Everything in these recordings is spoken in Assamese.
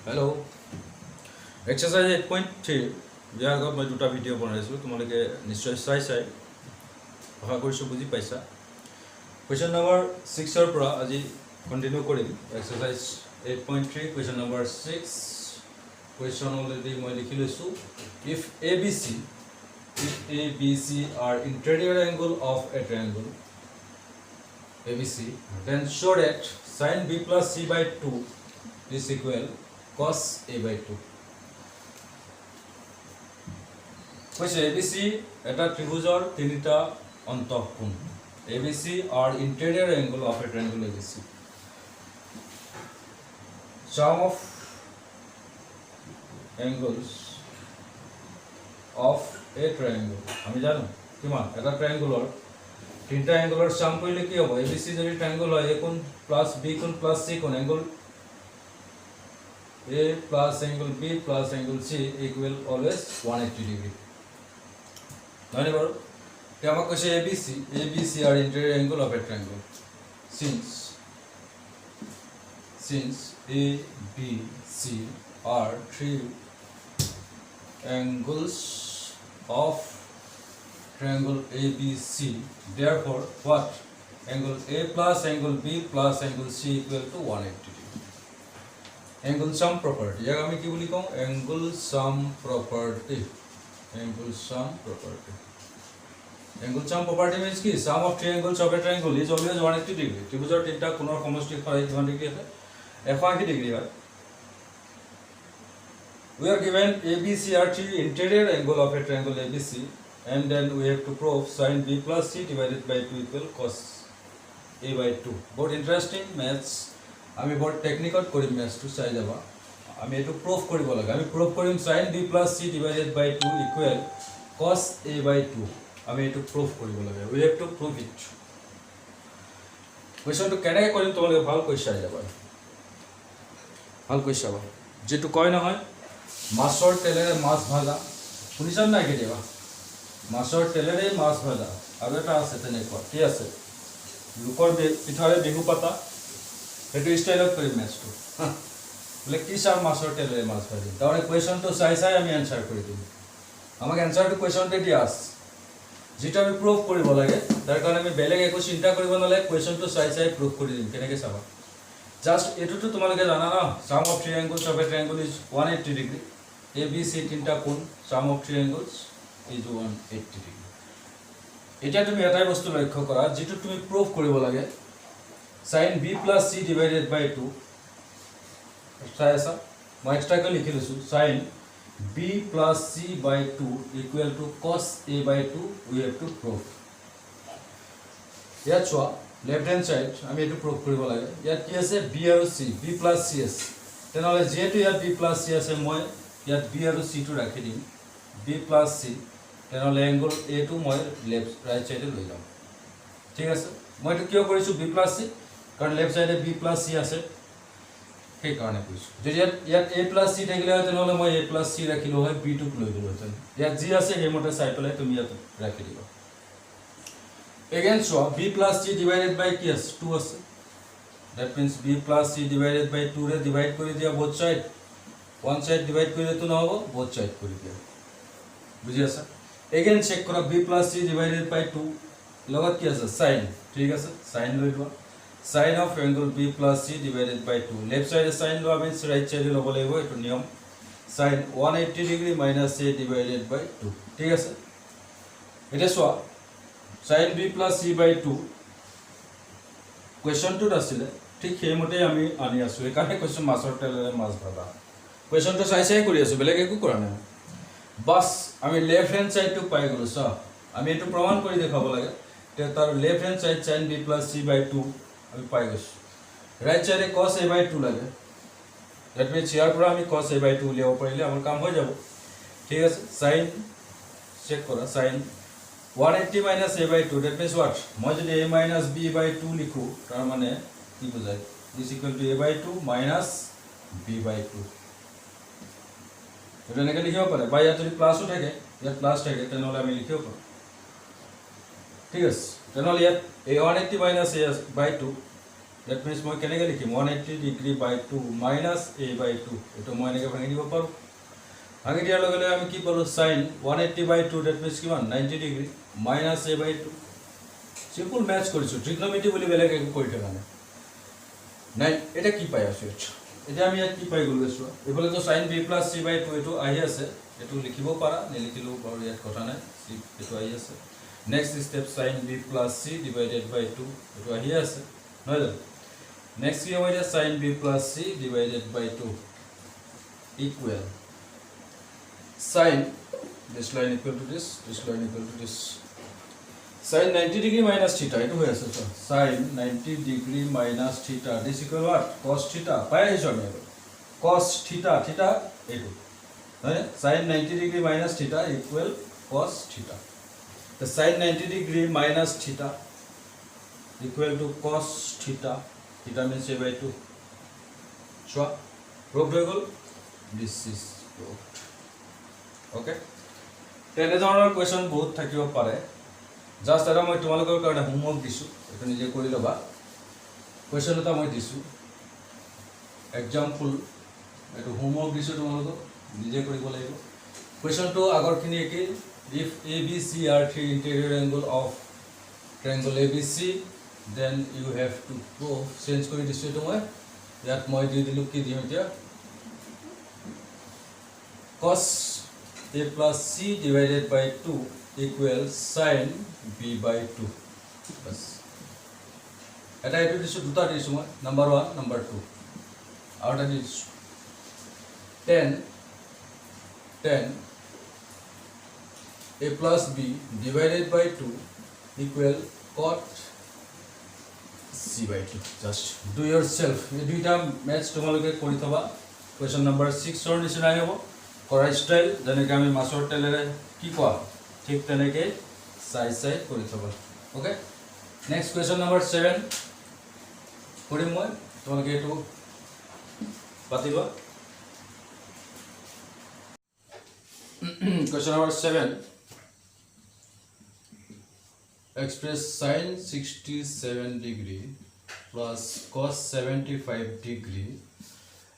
हेलो एक्सरसाइज 8.3 यार আগত মই দুটা ভিডিঅ' বনাইছোঁ তোমালোকে নিশ্চয় চাই আশা কৰিছোঁ বুজি পাইছা কুৱেশ্যন নম্বৰ 6 পৰা আজি কন্টিনিউ কৰিম exercise 8.3 question number 6 question already মই লিখি লৈছোঁ if ABC are interior angle of a triangle ABC then show that sin B plus C by 2 is equal cos A by 2 কৈছে ABC এটা ত্ৰিভুজৰ তিনিটা অন্তঃকোণ ABC are interior angle of a triangle ABC sum of angles of a triangle আমি জানো কিমান এটা ট্ৰায়াঙ্গলৰ তিনিটা অ্যাঙ্গলৰ সাম কৰিলে কি হ'ব ABC যদি ট্ৰায়াঙ্গল হয় A কোণ প্লাস B কোণ প্লাস C কোণ angle A plus angle B plus angle C equal always 180 degree. Now, ABC are interior angle of a triangle. Since A, B, C are three angles of triangle ABC, therefore, what angle A plus angle B plus angle C equal to 180 degree. Angle sum property. यार हमें क्या बोली कहूँ? Angle sum property. Angle sum property. Angle sum property means कि sum of three angles of a triangle is always 180 degree. त्रिभुजर तीनटा कोणৰ সমষ্টি হয় 180 degree है. 180 degree है. We are given ABC are three interior angle of a triangle ABC, and then we have to prove sin B plus C divided by 2 equal cos A by 2. Both interesting maths. আমি বহুত টেকনিকত কৰিম মেথছটো চাই যাবা আমি এটো প্ৰুফ কৰিব লাগে আমি প্ৰুফ কৰিম sin b + c / 2 equal cos a / 2 আমি এটো প্ৰুফ কৰিব লাগে we have to prove it কোৱেশ্চনটো কেনেকৈ কৰিম তোমালোকে ভালকৈ চাই যাবা ভালকৈ চাবা যেটো কয় নহয় মাছৰ তেলেৰে মাছ ভাজা শুনিছান নাই কেতিয়াবা মাছৰ তেলেৰে মাছ ভাজা আৰু এটা আছে তেনেকুৱা কি আছে লোকৰ পিঠাৰে বিহু পাতা সেইটো স্টাইলত কৰি ম্যাথটো বলে কি সাৰ মাছৰ তেলেৰে মাছ ভাজি তাহলে কোৱেশ্চনটো চাই আমি আনসাৰ কৰি দিম আমাক আনসাৰটো কোৱেশ্চনতে দিয়া আছে যেটা আমি প্ৰুফ কৰিব লাগে তাৰ কাৰণে আমি বেলেগ একো চিন্তা কৰিব নালাগে কোৱেশ্চনটো চাই প্ৰুফ কৰি দিম কেনেকৈ চাবা জাস্ট এটোটো তোমালোকে জানা না sum of three angles of a triangle is 180 degree ABC তিনটা কোণ sum of three angles is 180 degree এটা তুমি এটাই বস্তু লক্ষ্য কৰা যেটো তুমি প্ৰুফ কৰিব লাগে sin b plus c divided by 2 ऐसा मैं एक्स्ट्रा कर लिख लूँ sin b plus c by 2 equal to cos a by 2 we have to prove यार चुआ लेफ्ट हैंड साइड हमें ये प्रूफ करिब लागे यार কি আছে b আৰু c b plus c আছে তেনেহলে যেটো ইয়াত b plus c আছে মই ইয়াত b আৰু c টো ৰাখি দিম b plus c তেনেহলে এংগল a টো মই লেফট ৰাইট সাইডে লৈ যাম ঠিক আছে মই তো কিয় কৰিছো b plus c कारण left side b plus c আছে সেই কাৰণে কৈছো যদি ইয়াত a plus c থাকিলে হয় তেনেহলে মই a plus c ৰাখিলো হয় b টো লৈ গলো হয় ইয়াত যি আছে সেই মতে চাই পেলাই তুমি ইয়াত ৰাখি দিবা again so b plus c divided by কি আছে 2 আছে that means b plus c divided by 2 ৰে ডিভাইড কৰি দিয়া both side one side divide কৰিলে তো নহব both side কৰি দিয়া বুজি আছে again চেক কৰা b plus c divided by 2 লগত কি আছে sin ঠিক আছে sin লৈ লোৱা sin of angle b plus c divided by 2 left side sin lo means right side lo bole hoy to niyam sin 180 degree minus a divided by 2 ঠিক আছে এটা সোয়া sin b plus c by 2 question to আসলে ঠিক সেই মতে আমি আনি আছো একানে question মাছৰ তেলেৰে মাছ ভাজা question তো চাই কৰি আছো বেলেগ একো কৰা নাই বাস আমি লেফট হ্যান্ড সাইড টু পাই গলো সো আমি এটো প্ৰমাণ কৰি দেখাব লাগে তে তাৰ left hand side sin b plus c by 2 আমি পাই গৈছো রাইট সাইডে cos a by 2 লাগে দ্যাট মিন্স ইয়াৰ পৰা আমি cos a by 2 উলিয়াব পাৰিলে আমাৰ কাম হৈ যাব ঠিক আছে sin চেক কৰা sin 180 minus a by 2 that means what মই যদি a minus b by 2 লিখো তাৰ মানে কি বুজায় is equal to a by 2 minus b by 2 এটা এনেকৈ লিখিব পাৰে বা ইয়াত যদি প্লাসও থাকে ইয়াত প্লাস থাকে তেনেহলে আমি লিখিব পাৰো ঠিক আছে তেনেহলে ইয়াত a 180 minus a by 2 That means মই কেনেকৈ লিখিম 180 degree by 2 minus a by 2 এইটো মই এনেকৈ ভাঙি দিব পাৰোঁ ভাঙি দিয়াৰ লগে লগে আমি কি পালোঁ সাইন 180 বাই 2 that means কিমান 90 degree minus a by 2 simple math কৰিছোঁ ট্ৰিগনোমেট্ৰি বুলি বেলেগ একো কৰি থকা নাই এটা কি পাই আছোঁ এতিয়া আমি ইয়াত কি পাই গ'লো চোৱা এইফালে তো সাইন b প্লাছ c বাই 2 এইটো আহি আছে এইটো লিখিব পাৰা নিলিখিলেও বাৰু ইয়াত কথা নাই c এইটো আহি আছে next step sine b plus c divided by 2 এইটো আহি আছে নহয় জানো নেক্সট কি হ'ব এতিয়া sine b plus c divided by 2 equal sine this line equal to this equal to this sin 90 degree minus theta itu hoye ase so sin 90 degree minus theta this equal what cos theta pai jone cos theta theta etu right sin 90 degree minus theta equal cos theta the sin 90 degree minus theta equal to cos theta theta means a by 2 so proved হৈ গল this is proved okay তেনে ধৰণৰ কোৱেশ্চন বহুত থাকিব পাৰে জাস্ট এটা মই তোমালোকৰ কাৰণে হোমৱৰ্ক দিছোঁ এটা নিজে কৰি ল'বা কোৱেশ্চন এটা মই দিছোঁ এক্সাম্পল এইটো হোমৱৰ্ক দিছোঁ তোমালোকক নিজে কৰিব লাগিব কোৱেশ্চনটো আগৰখিনি একেই if ABC are three interior angle of triangle ABC then you have to prove change কৰি দিছোঁ এইটো মই ইয়াত মই দি দিলোঁ কি দিম এতিয়া cos a plus c divided by 2 equals sin b by 2 बस এটা এটো দিছো দুটা দিছো মই নাম্বার 1 নাম্বার 2 আর এটা দিছো 10 a plus b divided by 2 equal cot c by 2 just do yourself এই দুইটা ম্যাথস তোমালোকে কৰি থবা কোৱেশ্চন নাম্বাৰ 6 ৰ নিচিনা হ'ব কৰা স্টাইল যেনেকৈ আমি মাছৰ তেলেৰে কি কোৱা ঠিক তেনেকৈ চাই চাই কৰি থবা ওকে নেক্সট কোৱেশ্চন নাম্বাৰ 7 কৰিম মই তোমালোকে এইটো পাতিবা question number 7 express sin 67 degree plus cos 75 degree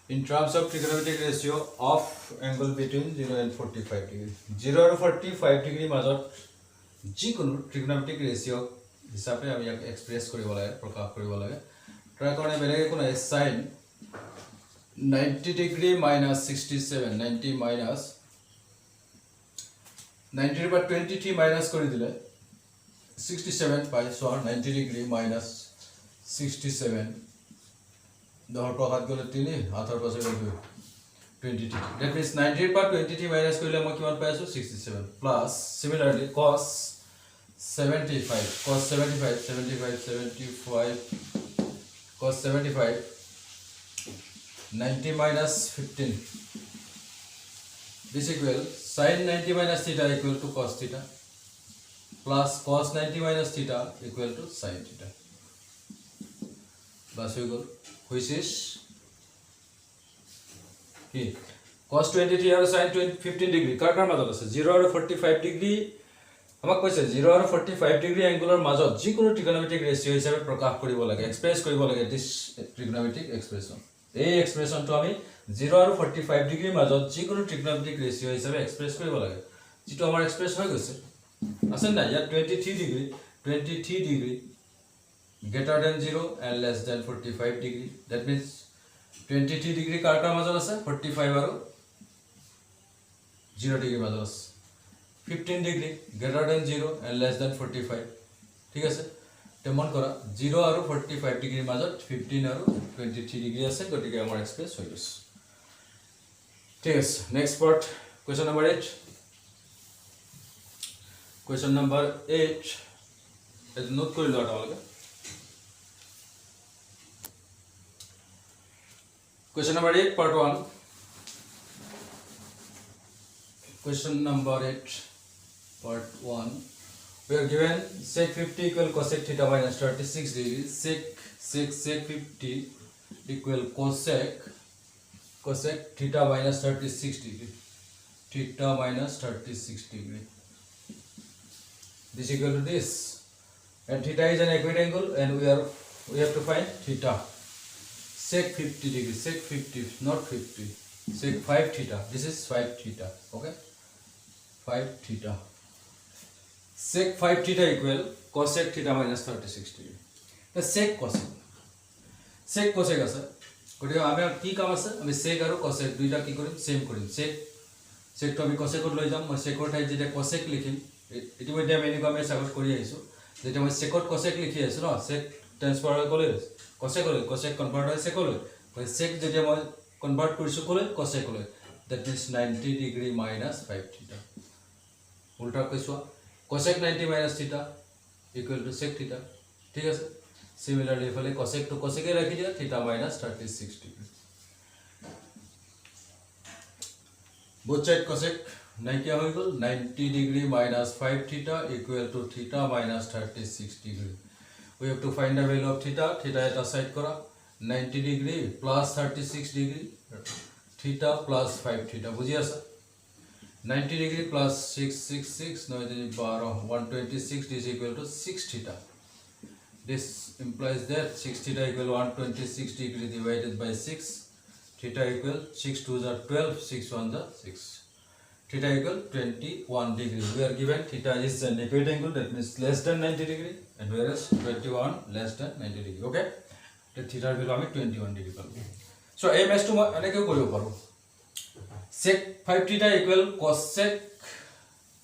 in terms of trigonometric ratio of angle between 0 and 45 degree 0 and 45 degree মাজত যিকোনো trigonometric ratio হিচাপে আমি ইয়াক এক্সপ্ৰেছ কৰিব লাগে প্ৰকাশ কৰিব লাগে তাৰ কাৰণে বেলেগ একো নাই sin 90 degree minus 67 90 minus 90 ৰ পৰা 23 মাইনাস কৰি দিলে 67 পাই so 90 degree minus 67 দহৰ পৰা হাত গলে 3 হাতৰ পাছে গলে 23 that means 90 ৰ পৰা 23 মাইনাস কৰিলে মই কিমান পাই আছো 67 plus similarly cos 75 cos 75 cos 75 90 minus 15 this equal sin 90 minus theta equal to cos theta plus cos 90 minus theta equal to sin theta bas হৈ গল which is কি cos 23 আৰু sin 15 degree কাৰ মাজত আছে 0 আৰু 45 degree আমাক কৈছে 0 আৰু 45 degree এংগুলৰ মাজত যিকোনো ট্ৰিগোনোমেট্ৰিক ৰেশিও হিচাপে প্ৰকাশ কৰিব লাগে এক্সপ্ৰেছ কৰিব লাগে দিস ট্ৰিগোনোমেট্ৰিক এক্সপ্ৰেছন এই এক্সপ্ৰেছনটো আমি 0 আৰু 45 degree মাজত যিকোনো ট্ৰিগোনোমেট্ৰিক ৰেশিও হিচাপে এক্সপ্ৰেছ কৰিব লাগে যেটো আমাৰ এক্সপ্ৰেছ হৈ গৈছে আছে না ইয়াত 23 degree greater than 0 and less than 45 degree that means 23 degree কাৰ মাজত আছে 45 আৰু 0 degree মাজত আছে 15 degree greater than 0 and less than 45 ঠিক আছে তেমন কৰা 0 আৰু 45 degree মাজত 15 আৰু 23 degree আছে গতিকে আমাৰ এক্সপ্ৰেছ হৈ গৈছে ঠিক আছে next part question number 8 question number 8 is note kori lo atalage question number 8 part 1 question number 8 part 1 we are given sec 50 equal cosec theta minus 36 degree sec 50 equal cosec theta minus 36 degree theta minus 36 degree this equal to this and theta is an acute angle and we are we have to find theta. Sec 50 degree, sec 50, not 50, sec 5 theta. This is 5 theta, okay? 5 theta. Sec 5 theta equal cosec theta minus 36 degree. The sec cosec. Sec cosec আছে গতিকে আমি কি কাম আছে আমি sec আৰু cosec দুইটা কি কৰিম সেম কৰিম sec তো আমি cosec লৈ যাম মই sec ঠাইত যেতিয়া cosec লিখিম ইতিমধ্যে আমি এনেকুৱা আমি সাগত কৰি আহিছো যেতিয়া মই sec cosec লিখি আছো ন sec ট্ৰান্সফাৰ কৰি cosec কনভাৰ্ট হয় sec লৈ sec যেতিয়া মই কনভাৰ্ট কৰিছো ক'লৈ cosec লৈ that means 90 degree minus 5 theta উল্টা কৈছো cosec 90 minus theta equal to sec theta ঠিক আছে Similarly, if I cosec to cosec rakhi diya theta minus 36 degree. Both side cosec 90 degree minus 5 theta equal to theta minus 36 degree. We have to find the value of theta. Theta at a side kora 90 degree plus 36 degree. Theta plus 5 theta. Bujhiya sir. 90 degree plus 666 no 126 is equal to 6 theta. This implies that 6 theta equal 126 degree divided by 6 theta equal 6 2s are 12 6 1s are 6 theta equal 21 degree. We are given theta is an equator angle that means less than 90 degree and whereas 21 less than 90 degree. Okay, the theta will be 21 degree. So a match to aneke koribo paru sec 5 theta equal cosec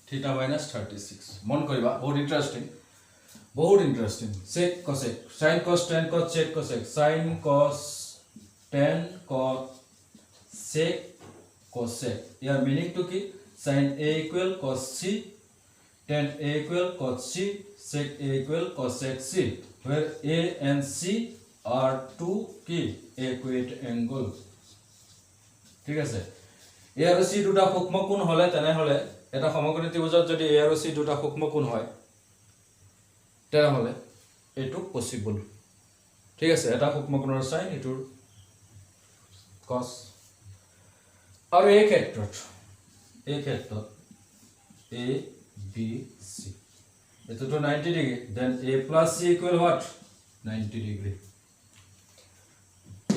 theta minus 36 mon koriba बहुत interesting sec cosec sin cos tan cos sec cosec sin cos tan cos sec cosec here meaning to ki sin a equal cos c tan a equal cos c sec a equal cosec c where a and c are two key equate angle ঠিক আছে a আৰু c দুটা সূক্ষ্ম কোণ হলে তেনে হলে এটা সমকোণী ত্ৰিভুজত যদি a আৰু c দুটা সূক্ষ্ম কোণ হয় তেনে এটো পসিবল ঠিক আছে এটা সূক্ষ্মকোণৰ সাইন এটোৰ cos আৰু এই ক্ষেত্ৰত a b c এটো তো 90 degree then a plus c equal what 90 degree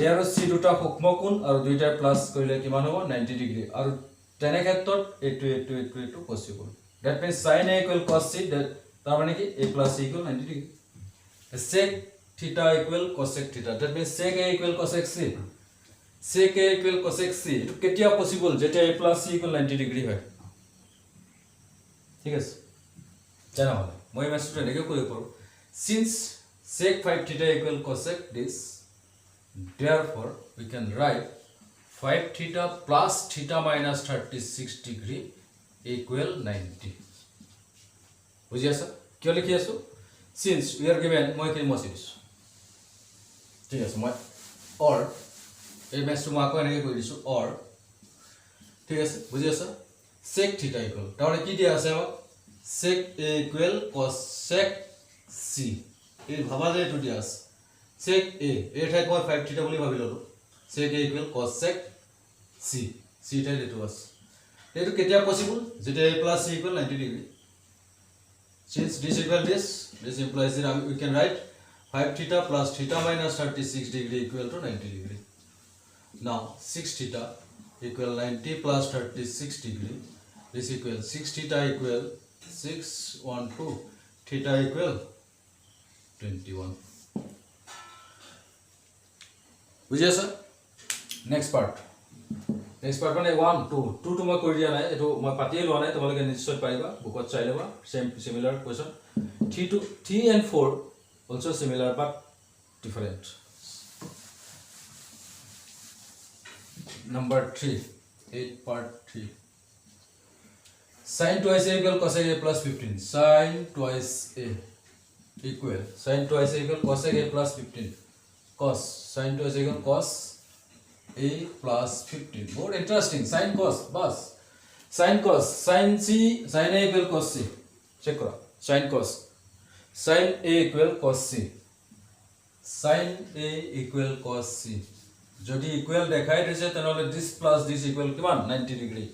a আৰু c দুটা সূক্ষ্মকোণ আৰু দুইটা প্লাস কৰিলে কিমান হ'ব 90 ডিগ্ৰী আৰু তেনে ক্ষেত্ৰত এটো possible that means sin a equal cos c that তার মানে কি a plus c equal 90 degree sec theta equal cosec theta that means sec a equal cosec c sec a equal cosec c এটো কেতিয়া পসিবল যেটা a plus c equal 90 degree হয় ঠিক আছে জানা হলে মই মেসেজটো এনেকৈ কৰিব পাৰো since sec 5 theta equal cosec this therefore we can write 5 theta plus theta minus 36 degree equal 90 বুঝি আছা কিয় লিখি আছো since we are given মই কি মছি দিছো ঠিক আছে মই or এই মেসটো মই আকৌ এনেকৈ কৰি দিছো or ঠিক আছে বুঝি আছা sec theta equal তাহলে কি দিয়া আছে আমাক sec a equal cosec c এই ভাবা যে এটো দিয়া আছে sec a এই ঠাইত মই 5 theta বুলি ভাবি ললো sec a equal cosec c c ঠাইত এটো আছে এটো কেতিয়া পসিবল যেটা a plus c equal 90 degree since this equal this implies that we can write 5 theta plus theta minus 36 degree equal to 90 degree. Now 6 theta equal 90 plus 36 degree. This equal 6 theta equal 612 theta equal 21. বুঝি আছে next part মানে 1 2 মই কৰি দিয়া নাই এটো মই পাতিয়ে লোৱা নাই তোমালোকে নিশ্চয় পাইবা বুকত চাই লবা same similar question 3 and 4 also similar but different. Number 3 8 part 3 sin twice a equal cosec a plus 15 sin twice a equal cosec a plus 15 cos sin twice a equal cos a plus 15 more interesting sin cos bas sin a equal cos c check kora sin cos sin a equal cos c sin a equal cos c যদি ইকুয়াল দেখাই দিছে তেনলে this plus this equal কিমান 90 ডিগ্ৰী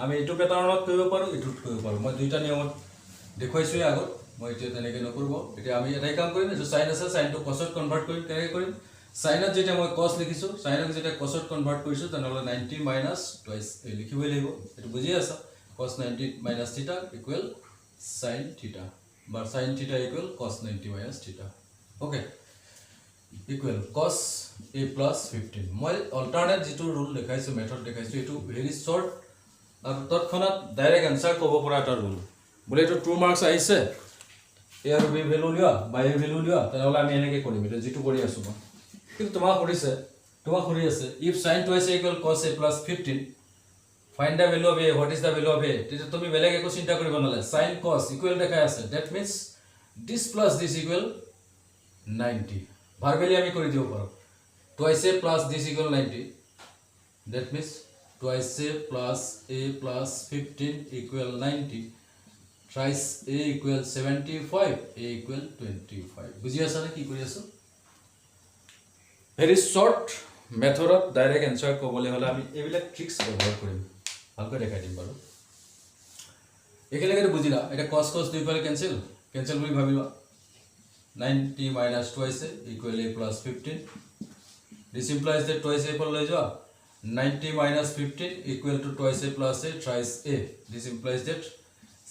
আমি এটো প্যাটাৰ্ণত কৰিব পাৰো এটোত কৰিব পাৰো মই দুইটা নিয়মত দেখুৱাইছো আগত মই এতিয়া তেনেকৈ নকৰিব এতিয়া আমি এটাই কাম কৰিম যে সাইন আছে সাইনটো কছত কনভাৰ্ট কৰিম কেনেকৈ কৰিম সাইনত যেতিয়া মই কস লিখিছো সাইনক যেতিয়া কছত কনভাৰ্ট কৰিছো তেনেহ'লে 90 মাইনাছ টুৱাইছ এই লিখিবই লাগিব এইটো বুজি আছা cos 90 মাইনাছ থিটা ইকুৱেল sin থিটা বা sin থিটা equal cos 90 minus theta okay equal cos a plus 15 মই অল্টাৰনেট যেটো ৰুল দেখাইছো মেথড দেখাইছো এটো ভেৰি শৰ্ট আৰু তৎক্ষণাত ডাইৰেক্ট আনসাৰ ক'ব পৰা এটা ৰুল বোলে এটো ট্ৰু মাৰ্কস আহিছে এ আৰু বি ভ্যালু লিয়া বা এ ভ্যালু লিয়া তেনেহ'লে আমি এনেকৈ কৰিম এটা যেটো কৰি আছো মই কিন্তু তোমাক কৰি আছে if sin twice a equal cos a plus 15 find the value of a what is the value of a তেতিয়া তুমি বেলেগ একো চিন্তা কৰিব নালাগে sin cos ইকুৱেল দেখাই আছে that means this plus this equal 90 ভাৰ্বেলি আমি কৰি দিব পাৰো twice a plus this equal 90 that means twice a plus a plus 15 equal 90 thrice a equal 75 a equal 25 বুজি আছা নে কি কৰি আছো very short method of direct answer ক'বলৈ হলে আমি এইবিলাক ট্ৰিক্স ব্যৱহাৰ কৰিম ভালকৈ দেখাই দিম বাৰু একেলগে বুজিলা এটা cos দুই ফালে কেনসেল বুলি ভাবিবা 90 minus twice a equal a plus 15 this implies that twice a पर ले जाओ 90 minus 15 equal to twice a plus a thrice a this implies that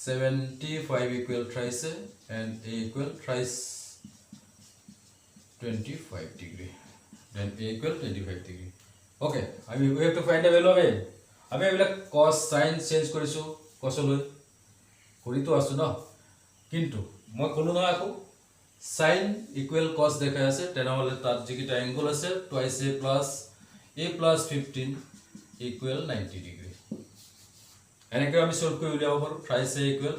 75 equal thrice a and a equal thrice 25 degree then a equal 25 degree okay I mean we have to find the value of a আমি এবিলাক cos sin চেঞ্জ কৰিছো cos লৈ কৰি তো আছো ন কিন্তু মই কলো না আকৌ sin equal cos দেখাই আছে তেনেহলে তাত যিকিটা অ্যাঙ্গল আছে twice a plus 15 equal 90 degree এনেকৈ আমি সলভ কৰি উলিয়াব পাৰো thrice a equal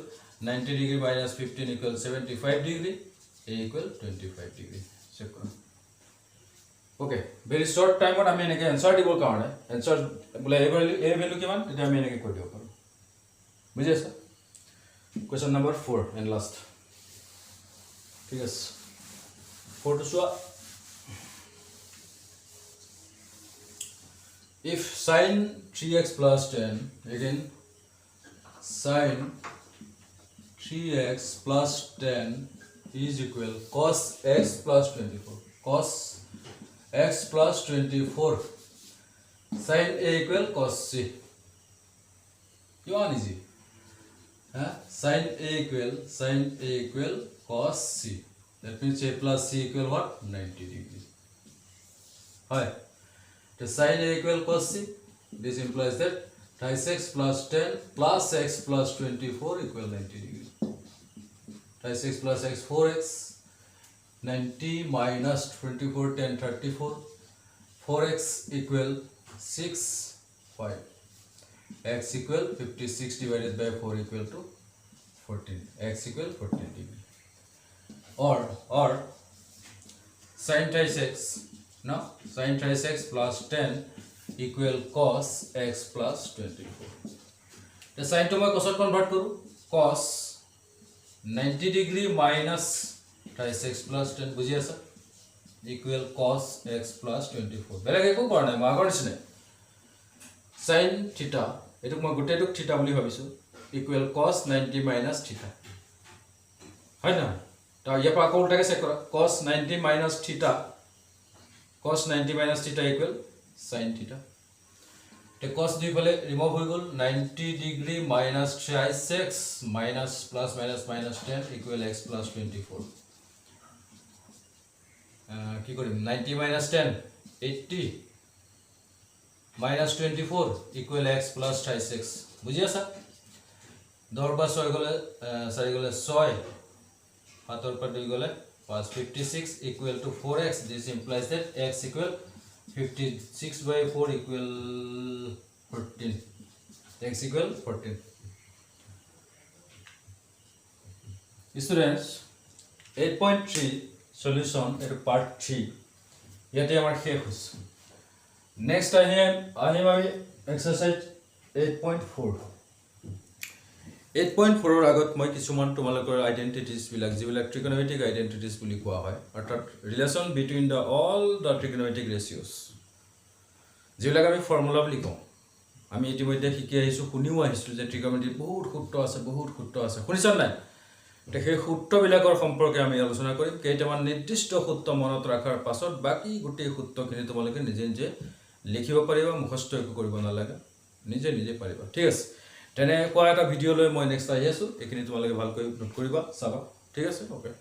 90 degree minus 15 equal 75 degree a equal 25 degree check কৰা ওকে very short time ত আমি এনেকৈ आंसर দিব কাৰণে आंसर বলে এ ভ্যালু কিমান তেতিয়া আমি এনেকৈ কৰি দিব পাৰো বুজি আছা question number 4 and last ঠিক আছে 4 to show if sin 3x plus 10 again sin 3x plus 10 is equal cos x plus 24 cos x plus 24 sin a equal cos c you are easy sin a equal cos c that means a plus c equal what 90 degree hi the sin a equal cos c this implies that thrice x plus 10 plus x plus 24 equal 90 degree thrice x plus x 4x 90 minus 24 10 34 4x equal 6 5 x equal 56 divided by 4 equal to 14 x equal 14 degree or sin thrice x no sin thrice x plus 10 equal cos x plus 24 the sin to মই cosত convert কৰো cos 90 degree minus thrice x plus 10 বুজি আছে equal cos x plus 24 বেলেগ একো কৰা নাই মই আগৰ নিচিনা sin theta এটো মই গোটেইটো থিটা বুলি ভাবিছো equal cos 90 minus theta হয় না তা ইয়াৰ পৰা আকৌ উল্টাকে চেক কৰা cos 90 minus theta equal sin theta তে cos দুই ফালে ৰিমুভ হৈ গল 90 degree minus thrice x minus plus minus minus 10 equal x plus 24 কি কৰিম 90 minus 10 80 minus 24 equal x plus thrice x বুজি আছা 10 पर 6 গলে 4 গলে 6 7 पर 2 গলে 5 56 equal to 4x this implies that x equal 56 by 4 equal 14 x equal 14 students 8.3 solution at part 3 ইয়াতে আমাৰ শেষ হৈছে next আহিম আমি exercise 8.4 8.4 ৰ আগত মই কিছুমান তোমালোকৰ আইডেন্টিটিজ বিলাক যিবিলাক ট্ৰিগোনোমেট্ৰিক আইডেন্টিটিজ বুলি কোৱা হয় অৰ্থাৎ relation between the all the trigonometric ratios যিবিলাক আমি ফৰ্মুলা বুলি কওঁ আমি ইতিমধ্যে শিকি আহিছো শুনিও আহিছো যে ট্ৰিগোনোমেট্ৰি বহুত সূত্ৰ আছে শুনিছা নাই সেই সূত্ৰবিলাকৰ সম্পৰ্কে আমি আলোচনা কৰিম কেইটামান নিৰ্দিষ্ট সূত্ৰ মনত ৰখাৰ পাছত বাকি গোটেই সূত্ৰখিনি তোমালোকে নিজে নিজে লিখিব পাৰিবা মুখস্থ একো কৰিব নালাগে নিজে নিজে পাৰিবা ঠিক আছে তেনেকুৱা এটা ভিডিঅ' লৈ মই নেক্সট আহি আছোঁ এইখিনি তোমালোকে ভালকৈ নোট কৰিবা চাবা ঠিক আছে ওকে